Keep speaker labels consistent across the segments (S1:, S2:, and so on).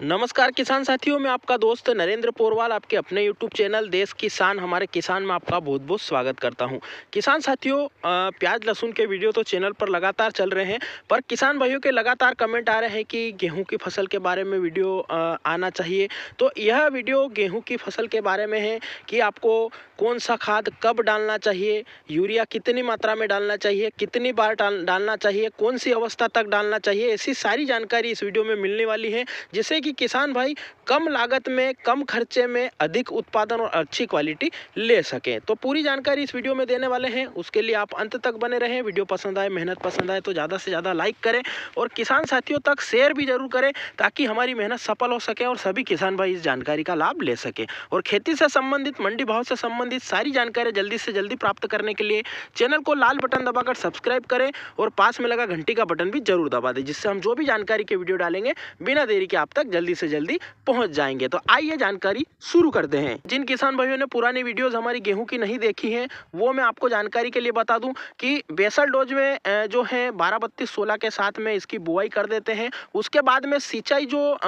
S1: नमस्कार किसान साथियों, मैं आपका दोस्त नरेंद्र पोरवाल आपके अपने YouTube चैनल देश किसान हमारे किसान में आपका बहुत बहुत स्वागत करता हूं। किसान साथियों, प्याज लहसुन के वीडियो तो चैनल पर लगातार चल रहे हैं, पर किसान भाइयों के लगातार कमेंट आ रहे हैं कि गेहूं की फसल के बारे में वीडियो आना चाहिए। तो यह वीडियो गेहूं की फसल के बारे में है कि आपको कौन सा खाद कब डालना चाहिए, यूरिया कितनी मात्रा में डालना चाहिए, कितनी बार डालना चाहिए, कौन सी अवस्था तक डालना चाहिए, ऐसी सारी जानकारी इस वीडियो में मिलने वाली है, जिससे कि किसान भाई कम लागत में कम खर्चे में अधिक उत्पादन और अच्छी क्वालिटी ले सकें। तो पूरी जानकारी इस वीडियो में देने वाले हैं, उसके लिए आप अंत तक बने रहें। वीडियो पसंद आए, मेहनत पसंद आए तो ज़्यादा से ज़्यादा लाइक करें और किसान साथियों तक शेयर भी जरूर करें, ताकि हमारी मेहनत सफल हो सके और सभी किसान भाई इस जानकारी का लाभ ले सके। और खेती से संबंधित, मंडी भाव से संबंधित सारी जानकारी जल्दी से जल्दी प्राप्त करने के लिए चैनल को लाल बटन दबाकर सब्सक्राइब करें और पास में लगा घंटी का बटन भी जरूर दबा दें, जिससे हम जो भी जानकारी के वीडियो डालेंगे बिना देरी के आप तक जल्दी से जल्दी पहुंच जाएंगे। तो आइए जानकारी शुरू करते हैं। जिन किसान भाइयों ने पुरानी वीडियोस हमारी गेहूं की नहीं देखी हैं, वो मैं आपको जानकारी के लिए बता दूं कि बेसल डोज में जो है 12-32-16 के साथ में इसकी बुआई कर देते हैं। उसके बाद में सिंचाई जो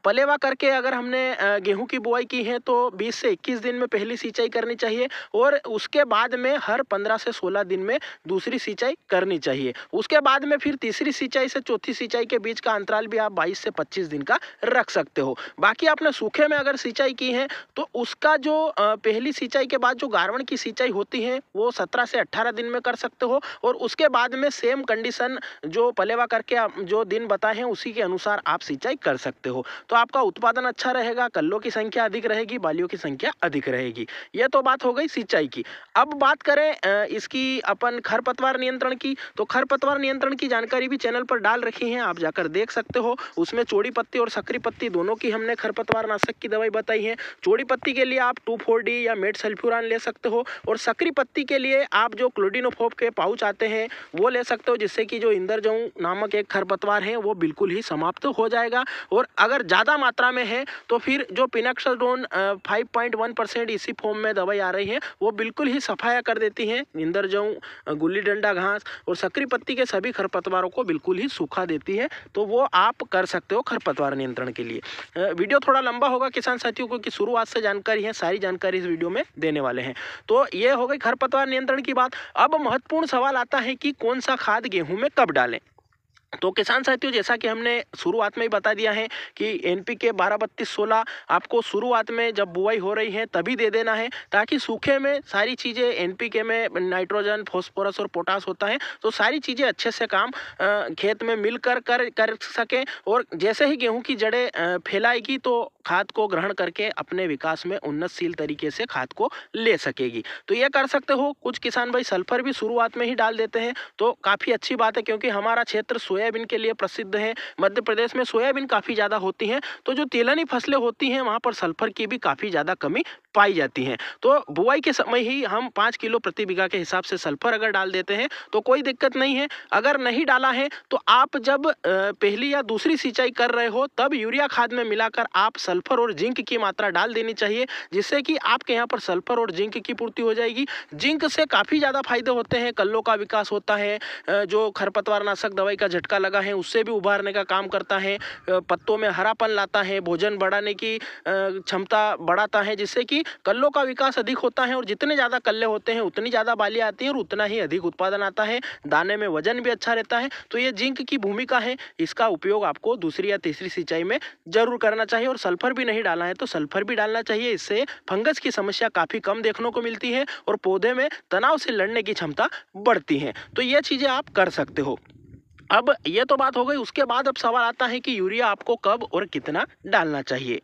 S1: पलेवा करके अगर हमने गेहूं की बुआई की है तो 20 से 21 दिन में पहली सिंचाई करनी चाहिए और उसके बाद में हर 15 से 16 दिन में दूसरी सिंचाई करनी चाहिए। उसके बाद में फिर तीसरी सिंचाई से चौथी सिंचाई के बीच का अंतराल भी आप 22 से 25 दिन का रख सकते हो। बाकी आपने सूखे में अगर सिंचाई की है तो उसका जो पहली सिंचाई के बाद जो गारवण की सिंचाई होती है वो 17 से 18 दिन में कर सकते हो और उसके बाद में सेम कंडीशन जो पलेवा करके जो दिन बताए हैं उसी के अनुसार आप सिंचाई कर सकते हो। तो आपका उत्पादन अच्छा रहेगा, कल्लों की संख्या अधिक रहेगी, बालियों की संख्या अधिक रहेगी। यह तो बात हो गई सिंचाई की। अब बात करें इसकी अपन खरपतवार नियंत्रण की, तो खरपतवार नियंत्रण की जानकारी भी चैनल पर डाल रखी है, आप जाकर देख सकते हो। उसमें चौड़ी पत्ती और सकरी पत्ती दोनों की हमने खरपतवार नाशक की दवाई बताई है। चौड़ी पत्ती के लिए आप 2,4-D या मेट सल्फ्यूरान ले सकते हो और सकरी पत्ती के लिए आप जो क्लोडिनोफोप के पाउच आते हैं वो ले सकते हो, जिससे कि जो इंदरजऊ नामक एक खरपतवार है वो बिल्कुल ही समाप्त हो जाएगा। और अगर ज़्यादा मात्रा में है तो फिर जो पिनक्सल्डोन 5.1% इसी फॉर्म में दवाई आ रही है वो बिल्कुल ही सफाया कर देती है इंदरजऊ, गुल्ली डंडा घास और सकरी पत्ती के सभी खरपतवारों को बिल्कुल ही सूखा देती है। तो वो आप कर सकते हो खरपतवार नियंत्रण के लिए। वीडियो थोड़ा लंबा होगा किसान साथियों को, कि शुरुआत से जानकारी है, सारी जानकारी इस वीडियो में देने वाले हैं। तो ये हो गई खरपतवार नियंत्रण की बात। अब महत्वपूर्ण सवाल आता है कि कौन सा खाद गेहूं में कब डालें। तो किसान साथियों, जैसा कि हमने शुरुआत में ही बता दिया है कि NPK 12-32-16 आपको शुरुआत में जब बुआई हो रही है तभी दे देना है, ताकि सूखे में सारी चीज़ें, NPK में नाइट्रोजन, फॉस्फोरस और पोटास होता है, तो सारी चीज़ें अच्छे से काम खेत में मिलकर कर सकें और जैसे ही गेहूं की जड़ें फैलाएगी तो खाद को ग्रहण करके अपने विकास में उन्नतशील तरीके से खाद को ले सकेगी। तो ये कर सकते हो। कुछ किसान भाई सल्फर भी शुरुआत में ही डाल देते हैं, तो काफ़ी अच्छी बात है, क्योंकि हमारा क्षेत्र सोयाबीन के लिए प्रसिद्ध है। मध्य प्रदेश में सोयाबीन काफ़ी ज़्यादा होती हैं, तो जो तिलहनी फसलें होती हैं वहाँ पर सल्फर की भी काफ़ी ज़्यादा कमी पाई जाती हैं। तो बुआई के समय ही हम 5 किलो प्रति बीघा के हिसाब से सल्फर अगर डाल देते हैं तो कोई दिक्कत नहीं है। अगर नहीं डाला है तो आप जब पहली या दूसरी सिंचाई कर रहे हो तब यूरिया खाद में मिलाकर आप सल्फर और जिंक की मात्रा डाल देनी चाहिए, जिससे कि आपके यहाँ पर सल्फर और जिंक की पूर्ति हो जाएगी। जिंक से काफ़ी ज़्यादा फायदे होते हैं, कल्लों का विकास होता है, जो खरपतवार नाशक दवाई का झटका लगा है उससे भी उभारने का काम करता है, पत्तों में हरापन लाता है, भोजन बढ़ाने की क्षमता बढ़ाता है, जिससे कि कल्लों का विकास अधिक होता है और जितने ज़्यादा कल्ले होते हैं उतनी ज़्यादा बालियाँ आती हैं और उतना ही अधिक उत्पादन आता है, दाने में वजन भी अच्छा रहता है। तो ये जिंक की भूमिका है, इसका उपयोग आपको दूसरी या तीसरी सिंचाई में जरूर करना चाहिए। और सल्फर भी नहीं डालना है तो सल्फर भी डालना चाहिए, इससे फंगस की समस्या काफ़ी कम देखने को मिलती है और पौधे में तनाव से लड़ने की क्षमता बढ़ती है। तो ये चीज़ें आप कर सकते हो। अब ये तो बात हो गई। उसके बाद अब सवाल आता है कि यूरिया आपको कब और कितना डालना चाहिए।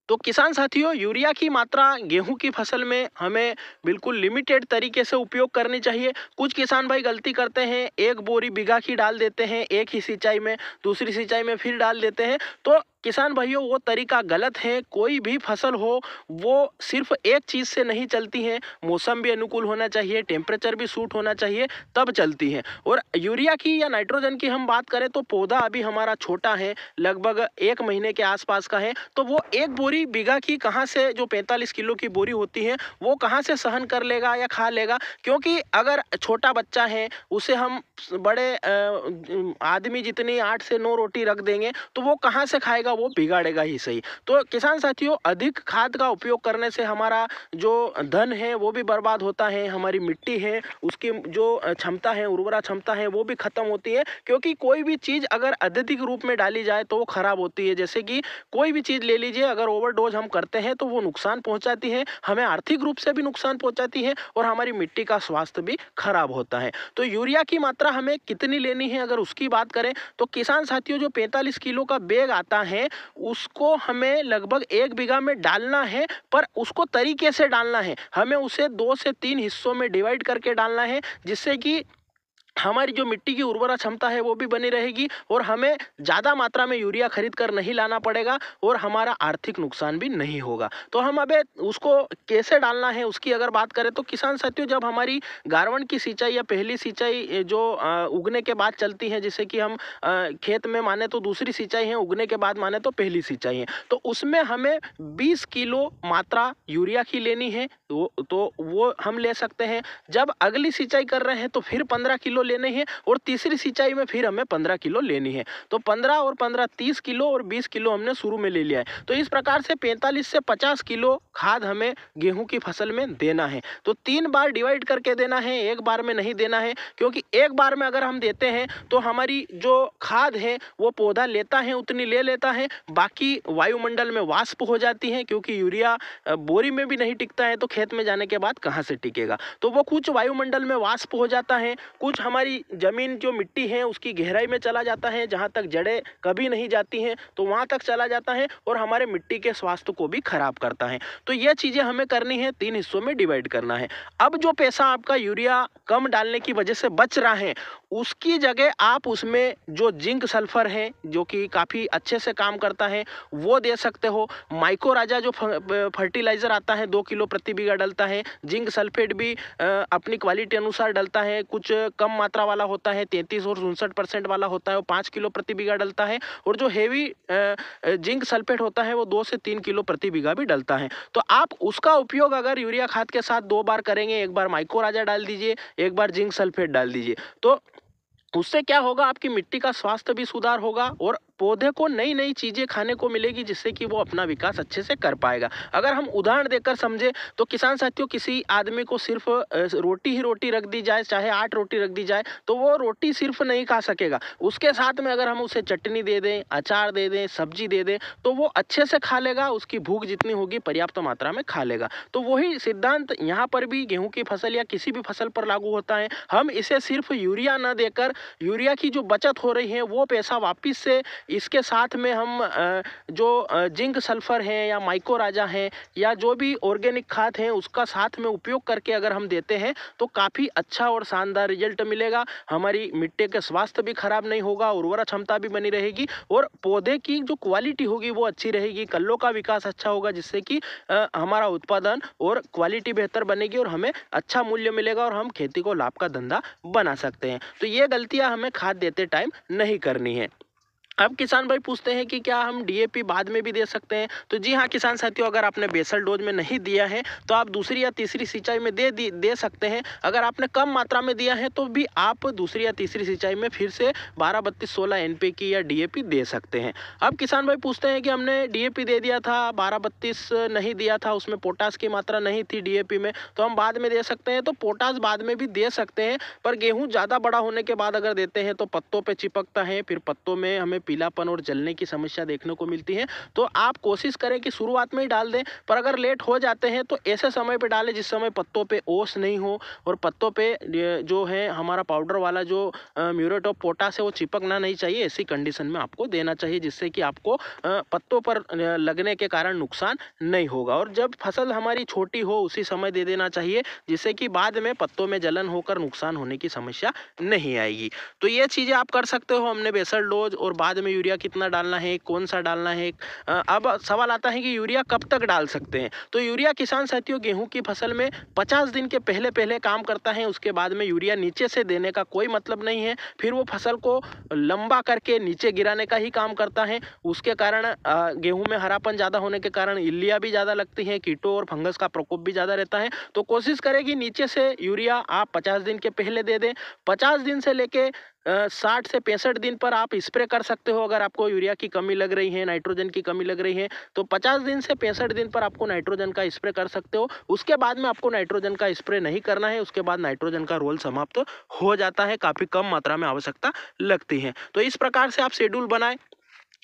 S1: तो किसान साथियों, यूरिया की मात्रा गेहूं की फसल में हमें बिल्कुल लिमिटेड तरीके से उपयोग करनी चाहिए। कुछ किसान भाई गलती करते हैं, 1 बोरी बीघा की डाल देते हैं एक ही सिंचाई में, दूसरी सिंचाई में फिर डाल देते हैं। तो किसान भाइयों, वो तरीका गलत है। कोई भी फसल हो वो सिर्फ एक चीज़ से नहीं चलती है, मौसम भी अनुकूल होना चाहिए, टेम्परेचर भी सूट होना चाहिए, तब चलती है। और यूरिया की या नाइट्रोजन की हम बात करें तो पौधा अभी हमारा छोटा है, लगभग 1 महीने के आसपास का है, तो वो 1 बोरी बीघा की कहाँ से, जो 45 किलो की बोरी होती है वो कहाँ से सहन कर लेगा या खा लेगा। क्योंकि अगर छोटा बच्चा है उसे हम बड़े आदमी जितनी 8 से 9 रोटी रख देंगे तो वो कहाँ से खाएगा वो बिगाड़ेगा ही सही। तो किसान साथियों, अधिक खाद का उपयोग करने से हमारा जो धन है वो भी बर्बाद होता है, हमारी मिट्टी है उसकी जो क्षमता है, उर्वरा क्षमता है, वो भी खत्म होती है। क्योंकि कोई भी चीज़ अगर अत्यधिक रूप में डाली जाए तो वो खराब होती है। जैसे कि कोई भी चीज़ ले लीजिए, अगर ओवरडोज हम करते हैं तो वो नुकसान पहुंचाती है, हमें आर्थिक रूप से भी नुकसान पहुंचाती है और हमारी मिट्टी का स्वास्थ्य भी खराब होता है। तो यूरिया की मात्रा हमें कितनी लेनी है अगर उसकी बात करें तो किसान साथियों, जो 45 किलो का बैग आता है उसको हमें लगभग 1 बीघा में डालना है, पर उसको तरीके से डालना है। हमें उसे 2 से 3 हिस्सों में डिवाइड करके डालना है, जिससे कि हमारी जो मिट्टी की उर्वरा क्षमता है वो भी बनी रहेगी और हमें ज़्यादा मात्रा में यूरिया खरीद कर नहीं लाना पड़ेगा और हमारा आर्थिक नुकसान भी नहीं होगा। तो हम अब उसको कैसे डालना है उसकी अगर बात करें तो किसान साथियों, जब हमारी गारवन की सिंचाई या पहली सिंचाई जो उगने के बाद चलती है, जैसे कि हम खेत में माने तो दूसरी सिंचाई है, उगने के बाद माने तो पहली सिंचाई है, तो उसमें हमें 20 किलो मात्रा यूरिया की लेनी है। तो वो हम ले सकते हैं। जब अगली सिंचाई कर रहे हैं तो फिर 15 किलो लेने हैं और तीसरी सिंचाई में फिर हमें 15 किलो लेनी है। तो 15 और 15 30 किलो और 20 किलो हमने शुरू में ले लिया है। तो इस प्रकार से 45 से 50 किलो खाद हमें गेहूं की फसल में देना है। तो 3 बार डिवाइड करके देना है, एक बार में नहीं देना है, क्योंकि एक बार में अगर हम देते हैं तो हमारी जो खाद है वो पौधा लेता है उतनी ले लेता है, बाकी वायुमंडल में वाष्प हो जाती है, क्योंकि यूरिया बोरी में भी नहीं टिकता है तो खेत में जाने के बाद कहाँ से टिकेगा। तो वो कुछ वायुमंडल में वाष्प हो जाता है, कुछ हमारी जमीन जो मिट्टी है उसकी गहराई में चला जाता है, जहाँ तक जड़ें कभी नहीं जाती हैं तो वहाँ तक चला जाता है और हमारे मिट्टी के स्वास्थ्य को भी खराब करता है। तो ये चीज़ें हमें करनी है, 3 हिस्सों में डिवाइड करना है। अब जो पैसा आपका यूरिया कम डालने की वजह से बच रहा है, उसकी जगह आप उसमें जो जिंक सल्फर है जो कि काफ़ी अच्छे से काम करता है वो दे सकते हो। माइको राजा जो फर्टिलाइज़र आता है 2 किलो प्रति बीघा डलता है। जिंक सल्फेट भी अपनी क्वालिटी अनुसार डलता है, कुछ कम मात्रा वाला होता है, 33 और 59% वाला होता है, वो 5 किलो प्रति बीघा डलता है। और जो हेवी जिंक सल्फेट होता है वो 2 से 3 किलो प्रति बीघा भी डलता है। तो आप उसका उपयोग अगर यूरिया खाद के साथ 2 बार करेंगे, एक बार माइको राजा डाल दीजिए, एक बार जिंक सल्फेट डाल दीजिए, तो उससे क्या होगा, आपकी मिट्टी का स्वास्थ्य भी सुधार होगा और पौधे को नई नई चीज़ें खाने को मिलेगी, जिससे कि वो अपना विकास अच्छे से कर पाएगा। अगर हम उदाहरण देकर समझे तो किसान साथियों, किसी आदमी को सिर्फ रोटी ही रोटी रख दी जाए, चाहे 8 रोटी रख दी जाए, तो वो रोटी सिर्फ नहीं खा सकेगा। उसके साथ में अगर हम उसे चटनी दे दें, अचार दे दें, सब्जी दे दें, तो वो अच्छे से खा लेगा, उसकी भूख जितनी होगी पर्याप्त मात्रा में खा लेगा। तो वही सिद्धांत यहाँ पर भी गेहूं की फसल या किसी भी फसल पर लागू होता है। हम इसे सिर्फ यूरिया न देकर, यूरिया की जो बचत हो रही है वो पैसा वापिस से इसके साथ में हम जो जिंक सल्फर है या माइको राजा है या जो भी ऑर्गेनिक खाद है उसका साथ में उपयोग करके अगर हम देते हैं तो काफ़ी अच्छा और शानदार रिजल्ट मिलेगा। हमारी मिट्टी के स्वास्थ्य भी खराब नहीं होगा, उर्वरा क्षमता भी बनी रहेगी और पौधे की जो क्वालिटी होगी वो अच्छी रहेगी, कल्लों का विकास अच्छा होगा, जिससे कि हमारा उत्पादन और क्वालिटी बेहतर बनेगी और हमें अच्छा मूल्य मिलेगा और हम खेती को लाभ का धंधा बना सकते हैं। तो ये गलतियां हमें खाद देते टाइम नहीं करनी है। अब किसान भाई पूछते हैं कि क्या हम डीएपी बाद में भी दे सकते हैं? तो जी हाँ किसान साथियों, अगर आपने बेसल डोज में नहीं दिया है तो आप दूसरी या तीसरी सिंचाई में दे सकते हैं। अगर आपने कम मात्रा में दिया है तो भी आप दूसरी या तीसरी सिंचाई में फिर से 12-32-16 एनपीके या डीएपी दे सकते हैं। अब किसान भाई पूछते हैं कि हमने डीएपी दे दिया था, 12-32 नहीं दिया था, उसमें पोटास की मात्रा नहीं थी डीएपी में, तो हम बाद में दे सकते हैं? तो पोटास बाद में भी दे सकते हैं, पर गेहूँ ज़्यादा बड़ा होने के बाद अगर देते हैं तो पत्तों पर चिपकता है, फिर पत्तों में हमें पीलापन और जलने की समस्या देखने को मिलती है। तो आप कोशिश करें कि शुरुआत में ही डाल दें, पर अगर लेट हो जाते हैं तो ऐसे समय पे डालें जिस समय पत्तों पे ओस नहीं हो और पत्तों पे जो है हमारा पाउडर वाला जो म्यूरेट ऑफ पोटाश है वो चिपकना नहीं चाहिए। ऐसी कंडीशन में आपको देना चाहिए, जिससे कि आपको पत्तों पर लगने के कारण नुकसान नहीं होगा। और जब फसल हमारी छोटी हो उसी समय दे देना चाहिए, जिससे कि बाद में पत्तों में जलन होकर नुकसान होने की समस्या नहीं आएगी। तो ये चीज़ें आप कर सकते हो। हमने बेसल डोज और बाद में यूरिया कितना डालना है, कौन सा डालना है। अब सवाल आता है कि यूरिया कब तक डाल सकते हैं? तो यूरिया किसान साथियों गेहूं की फसल में 50 दिन के पहले पहले काम करता है, उसके बाद में यूरिया नीचे से देने का कोई मतलब नहीं है। फिर वो फसल को लंबा करके नीचे गिराने का ही काम करता है। उसके कारण गेहूं में हरापन ज़्यादा होने के कारण इल्लियाँ भी ज़्यादा लगती हैं, कीटों और फंगस का प्रकोप भी ज़्यादा रहता है। तो कोशिश करें कि नीचे से यूरिया आप 50 दिन के पहले दे दें। 50 दिन से लेके 60 से 65 दिन पर आप स्प्रे कर सकते हो। अगर आपको यूरिया की कमी लग रही है, नाइट्रोजन की कमी लग रही है, तो 50 दिन से 65 दिन पर आपको नाइट्रोजन का स्प्रे कर सकते हो। उसके बाद में आपको नाइट्रोजन का स्प्रे नहीं करना है। उसके बाद नाइट्रोजन का रोल समाप्त हो जाता है, काफ़ी कम मात्रा में आवश्यकता लगती है। तो इस प्रकार से आप शेड्यूल बनाएं।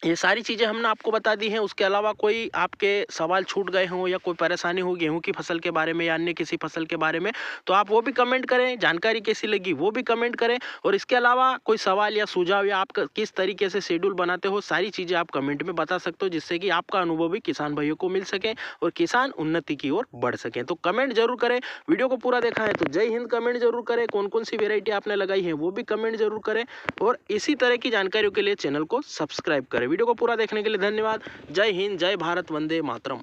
S1: ये सारी चीज़ें हमने आपको बता दी हैं। उसके अलावा कोई आपके सवाल छूट गए हों या कोई परेशानी हो गेहूं की फसल के बारे में या अन्य किसी फसल के बारे में, तो आप वो भी कमेंट करें। जानकारी कैसी लगी वो भी कमेंट करें। और इसके अलावा कोई सवाल या सुझाव या आप किस तरीके से शेड्यूल बनाते हो, सारी चीज़ें आप कमेंट में बता सकते हो, जिससे कि आपका अनुभव भी किसान भाइयों को मिल सके और किसान उन्नति की ओर बढ़ सकें। तो कमेंट जरूर करें। वीडियो को पूरा देखा है तो जय हिंद कमेंट जरूर करें। कौन कौन सी वेराइटी आपने लगाई है वो भी कमेंट जरूर करें। और इसी तरह की जानकारियों के लिए चैनल को सब्सक्राइब करें। वीडियो को पूरा देखने के लिए धन्यवाद। जय हिंद, जय भारत, वंदे मातरम।